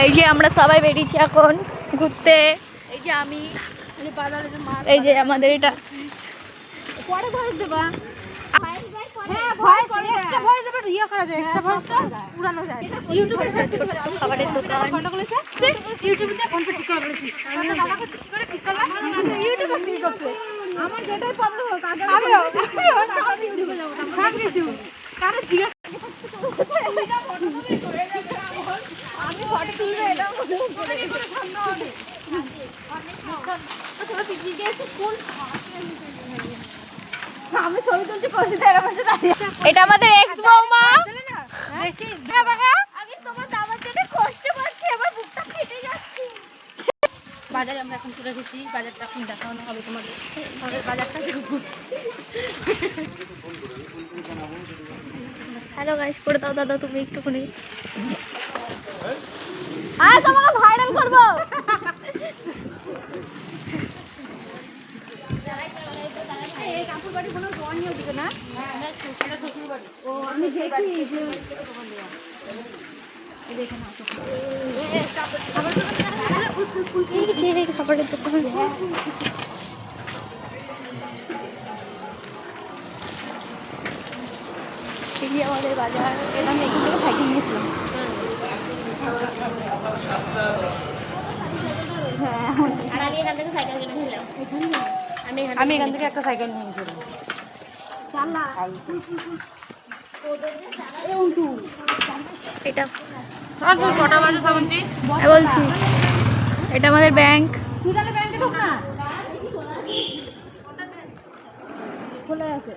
এই যে আমরা সবাই বেরিয়েছি এখন ঘুরতে। এই যে আমি, এই যে আমাদের এটা খাবারের দোকান। এটা আমাদের এক্স বৌমা। বাজারে আমরা এখন চলে এসেছি, বাজারটা এখন দেখানো হবে তোমাদের। বাজারটা হ্যালো গাইস, করে দাও দাদা তুমি একটুখানি। আজ আমরা ভাইরাল করব। খাবারের দোকান। এই আমাদের বাজার। এটা আমি এখান থেকে সাইকেল নিয়েছিলাম। আমি এখান থেকে একটা সাইকেল নিয়েছিলাম। এটা কটা বাজে শ্রাবন্তী? বলছি, এটা আমাদের ব্যাংক। খোলা আছে।